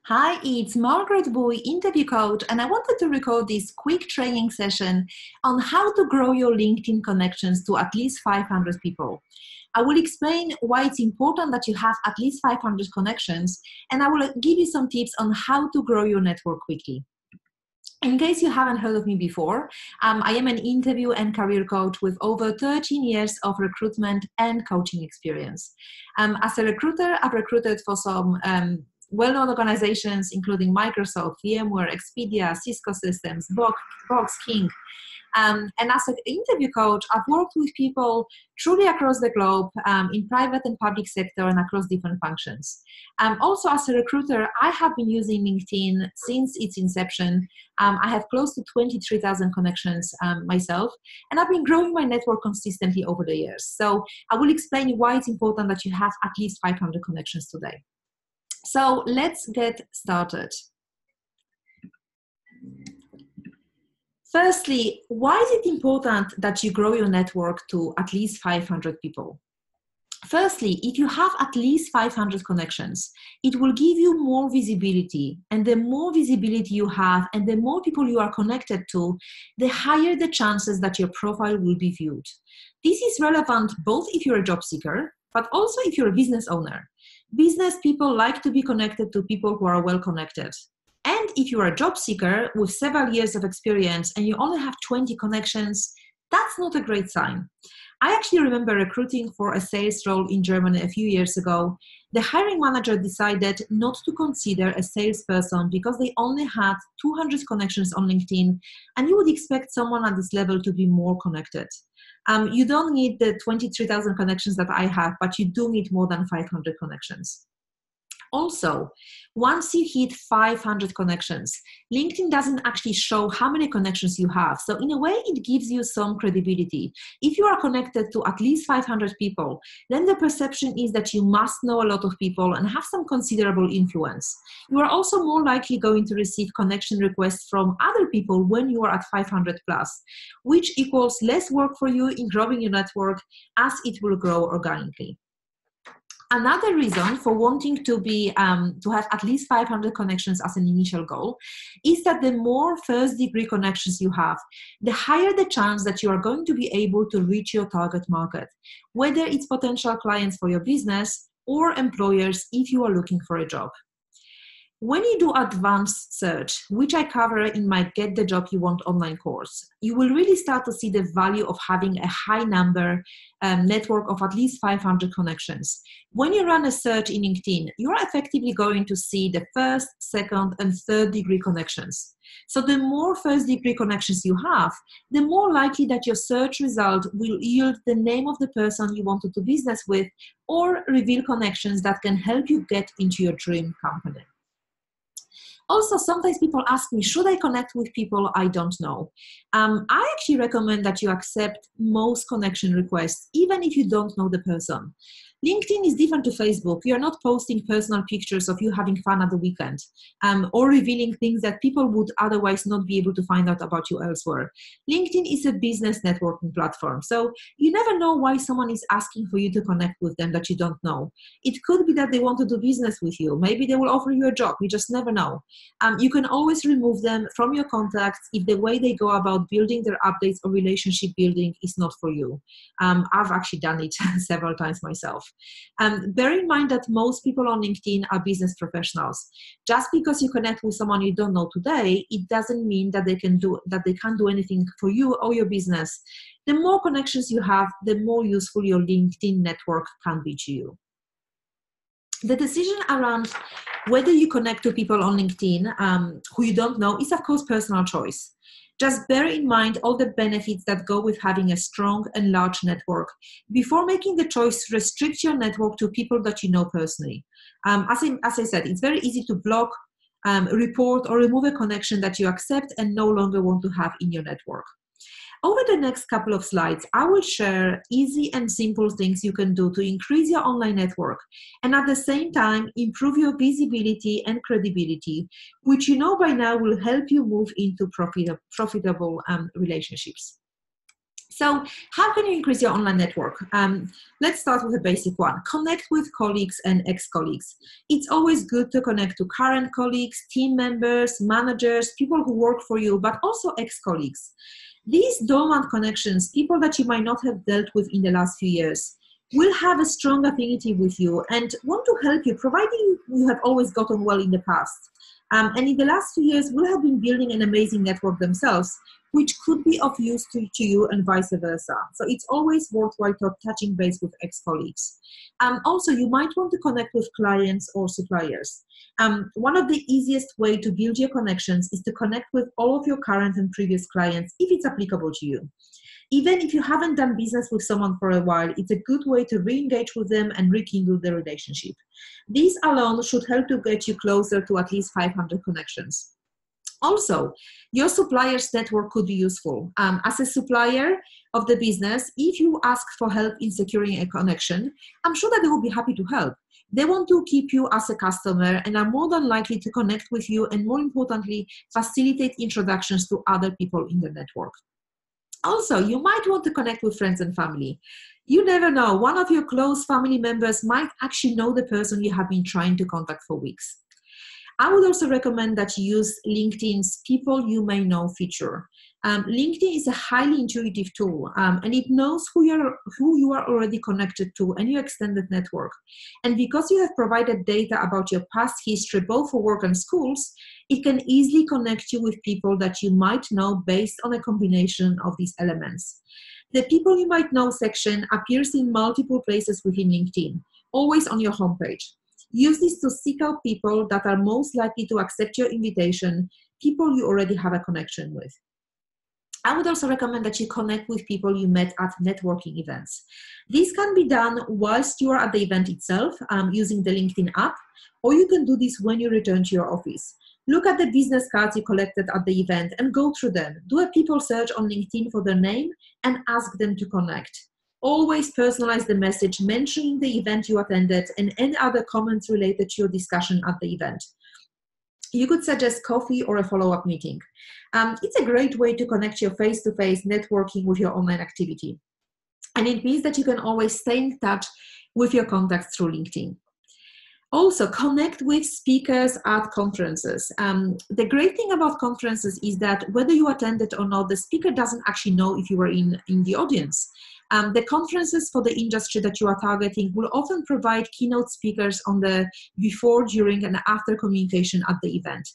Hi, it's Margaret, interview coach, and I wanted to record this quick training session on how to grow your LinkedIn connections to at least 500 people. I will explain why it's important that you have at least 500 connections, and I will give you some tips on how to grow your network quickly. In case you haven't heard of me before, I am an interview and career coach with over 13 years of recruitment and coaching experience. As a recruiter, I've recruited for some well-known organizations, including Microsoft, VMware, Expedia, Cisco Systems, Box, King. And as an interview coach, I've worked with people truly across the globe in private and public sector and across different functions. Also, as a recruiter, I have been using LinkedIn since its inception. I have close to 23,000 connections myself, and I've been growing my network consistently over the years. So I will explain why it's important that you have at least 500 connections today. So let's get started. Firstly, why is it important that you grow your network to at least 500 people? Firstly, if you have at least 500 connections, it will give you more visibility. And the more visibility you have and the more people you are connected to, the higher the chances that your profile will be viewed. This is relevant both if you're a job seeker, but also if you're a business owner. Business people like to be connected to people who are well connected. And if you're a job seeker with several years of experience and you only have 20 connections, that's not a great sign. I actually remember recruiting for a sales role in Germany a few years ago. The hiring manager decided not to consider a salesperson because they only had 200 connections on LinkedIn, and you would expect someone at this level to be more connected. You don't need the 23,000 connections that I have, but you do need more than 500 connections. Also, once you hit 500 connections, LinkedIn doesn't actually show how many connections you have. So in a way, it gives you some credibility. If you are connected to at least 500 people, then the perception is that you must know a lot of people and have some considerable influence. You are also more likely going to receive connection requests from other people when you are at 500 plus, which equals less work for you in growing your network as it will grow organically. Another reason for wanting to have at least 500 connections as an initial goal is that the more first-degree connections you have, the higher the chance that you are going to be able to reach your target market, whether it's potential clients for your business or employers if you are looking for a job. When you do advanced search, which I cover in my Get the Job You Want online course, you will really start to see the value of having a high number network of at least 500 connections. When you run a search in LinkedIn, you are effectively going to see the first, second, and third degree connections. So the more first degree connections you have, the more likely that your search result will yield the name of the person you want to do business with or reveal connections that can help you get into your dream company. Also, sometimes people ask me, should I connect with people I don't know? I actually recommend that you accept most connection requests, even if you don't know the person. LinkedIn is different to Facebook. You're not posting personal pictures of you having fun at the weekend or revealing things that people would otherwise not be able to find out about you elsewhere. LinkedIn is a business networking platform. So you never know why someone is asking for you to connect with them that you don't know. It could be that they want to do business with you. Maybe they will offer you a job. You just never know. You can always remove them from your contacts if the way they go about building their updates or relationship building is not for you. I've actually done it several times myself. Bear in mind that most people on LinkedIn are business professionals. Just because you connect with someone you don't know today, it doesn't mean that they can't do anything for you or your business. The more connections you have, the more useful your LinkedIn network can be to you. The decision around whether you connect to people on LinkedIn who you don't know is, of course, personal choice. Just bear in mind all the benefits that go with having a strong and large network. Before making the choice, restrict your network to people that you know personally. As I said, it's very easy to block, report, or remove a connection that you accept and no longer want to have in your network. Over the next couple of slides, I will share easy and simple things you can do to increase your online network and at the same time improve your visibility and credibility, which you know by now will help you move into profitable relationships. So how can you increase your online network? Let's start with a basic one. Connect with colleagues and ex-colleagues. It's always good to connect to current colleagues, team members, managers, people who work for you, but also ex-colleagues. These dormant connections, people that you might not have dealt with in the last few years, will have a strong affinity with you and want to help you, providing you have always gotten well in the past. And in the last few years, will have been building an amazing network themselves, which could be of use to you and vice versa. So it's always worthwhile touching base with ex-colleagues. Also, you might want to connect with clients or suppliers. One of the easiest way to build your connections is to connect with all of your current and previous clients if it's applicable to you. Even if you haven't done business with someone for a while, it's a good way to re-engage with them and rekindle the relationship. These alone should help to get you closer to at least 500 connections. Also, your supplier's network could be useful. As a supplier of the business, if you ask for help in securing a connection, I'm sure that they will be happy to help. They want to keep you as a customer and are more than likely to connect with you and, more importantly, facilitate introductions to other people in the network. Also, you might want to connect with friends and family. You never know, one of your close family members might actually know the person you have been trying to contact for weeks. I would also recommend that you use LinkedIn's People You May Know feature. LinkedIn is a highly intuitive tool, and it knows who you are already connected to and your extended network. And because you have provided data about your past history, both for work and schools, it can easily connect you with people that you might know based on a combination of these elements. The People You Might Know section appears in multiple places within LinkedIn, always on your homepage. Use this to seek out people that are most likely to accept your invitation, people you already have a connection with. I would also recommend that you connect with people you met at networking events. This can be done whilst you are at the event itself, using the LinkedIn app, or you can do this when you return to your office. Look at the business cards you collected at the event and go through them. Do a people search on LinkedIn for their name and ask them to connect. Always personalize the message, mentioning the event you attended and any other comments related to your discussion at the event. You could suggest coffee or a follow-up meeting. It's a great way to connect your face-to-face networking with your online activity. And it means that you can always stay in touch with your contacts through LinkedIn. Also, connect with speakers at conferences. The great thing about conferences is that whether you attended or not, the speaker doesn't actually know if you were in the audience. The conferences for the industry that you are targeting will often provide keynote speakers on the before, during, and after communication at the event.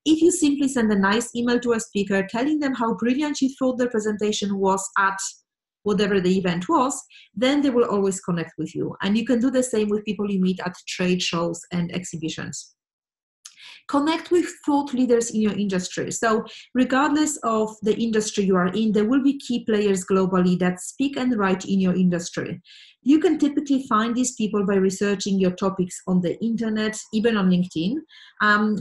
If you simply send a nice email to a speaker telling them how brilliant you thought their presentation was at whatever the event was, then they will always connect with you. And you can do the same with people you meet at trade shows and exhibitions. Connect with thought leaders in your industry. So regardless of the industry you are in, there will be key players globally that speak and write in your industry. You can typically find these people by researching your topics on the internet, even on LinkedIn.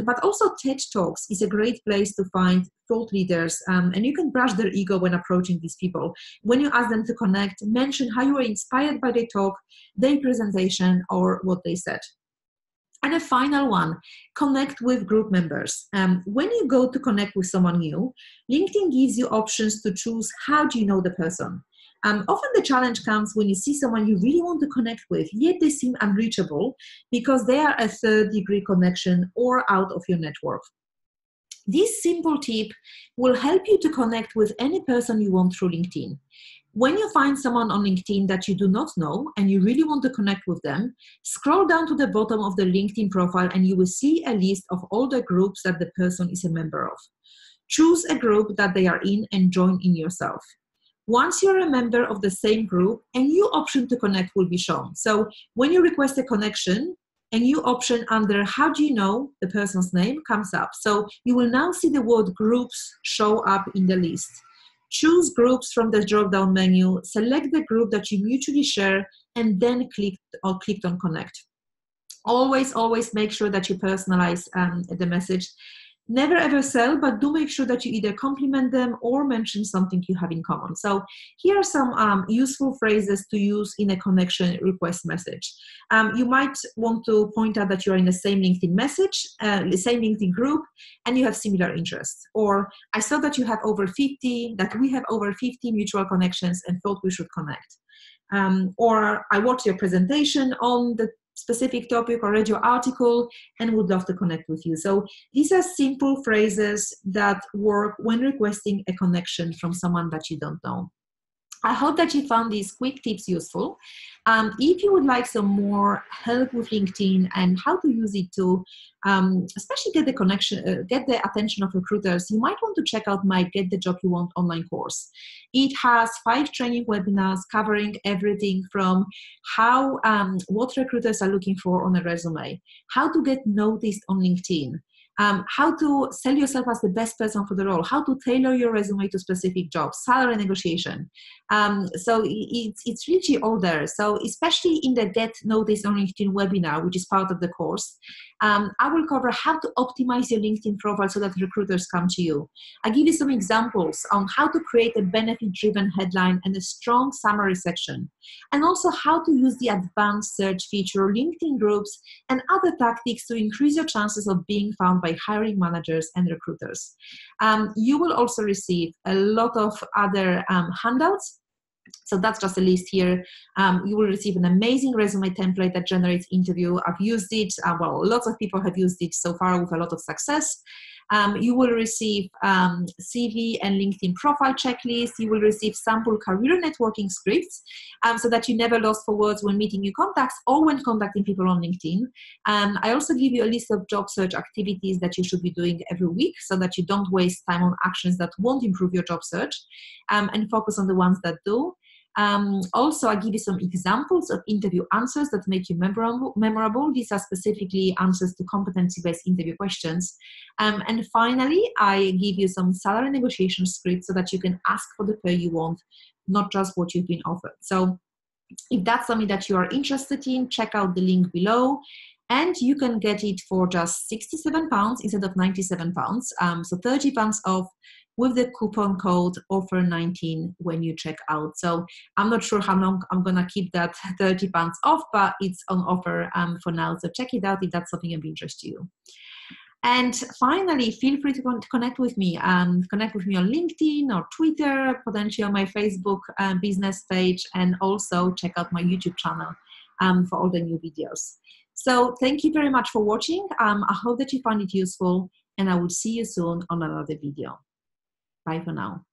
But also TED Talks is a great place to find thought leaders, and you can brush their ego when approaching these people. When you ask them to connect, mention how you were inspired by their talk, their presentation, or what they said. And a final one, connect with group members. When you go to connect with someone new, LinkedIn gives you options to choose how do you know the person. Often the challenge comes when you see someone you really want to connect with, yet they seem unreachable because they are a third-degree connection or out of your network. This simple tip will help you to connect with any person you want through LinkedIn. When you find someone on LinkedIn that you do not know and you really want to connect with them, scroll down to the bottom of the LinkedIn profile and you will see a list of all the groups that the person is a member of. Choose a group that they are in and join in yourself. Once you're a member of the same group, a new option to connect will be shown. So when you request a connection, a new option under how do you know the person's name comes up. So you will now see the word groups show up in the list. Choose groups from the drop-down menu, select the group that you mutually share, and then clicked on connect. Always make sure that you personalize the message. Never ever sell, but do make sure that you either compliment them or mention something you have in common. So here are some useful phrases to use in a connection request message. You might want to point out that you are in the same LinkedIn message, the same LinkedIn group, and you have similar interests. Or I saw that you have that we have over 50 mutual connections and thought we should connect. Or I watched your presentation on the specific topic or read your article and would love to connect with you. So these are simple phrases that work when requesting a connection from someone that you don't know. I hope that you found these quick tips useful. If you would like some more help with LinkedIn and how to use it to especially get the attention of recruiters, you might want to check out my Get the Job You Want online course. It has 5 training webinars covering everything from what recruiters are looking for on a resume, how to get noticed on LinkedIn, how to sell yourself as the best person for the role, how to tailor your resume to specific jobs, salary negotiation. So it's really all there. So especially in the Get Noticed on LinkedIn webinar, which is part of the course, I will cover how to optimize your LinkedIn profile so that recruiters come to you. I give you some examples on how to create a benefit-driven headline and a strong summary section, and also how to use the advanced search feature, LinkedIn groups, and other tactics to increase your chances of being found by hiring managers and recruiters. You will also receive a lot of other handouts. So that's just a list here. You will receive an amazing resume template that generates interview. I've used it. Well, lots of people have used it so far with a lot of success. You will receive CV and LinkedIn profile checklist. You will receive sample career networking scripts so that you never lost for words when meeting new contacts or when contacting people on LinkedIn. I also give you a list of job search activities that you should be doing every week so that you don't waste time on actions that won't improve your job search and focus on the ones that do. Also, I give you some examples of interview answers that make you memorable. These are specifically answers to competency-based interview questions. And finally, I give you some salary negotiation scripts so that you can ask for the pay you want, not just what you've been offered. So if that's something that you are interested in, check out the link below. And you can get it for just £67 instead of £97. So £30 off with the coupon code offer19 when you check out. So I'm not sure how long I'm gonna keep that £30 off, but it's on offer for now. So check it out if that's something of interest to you. And finally, feel free to connect with me. Connect with me on LinkedIn or Twitter, potentially on my Facebook business page, and also check out my YouTube channel for all the new videos. So thank you very much for watching. I hope that you found it useful, and I will see you soon on another video. Bye for now.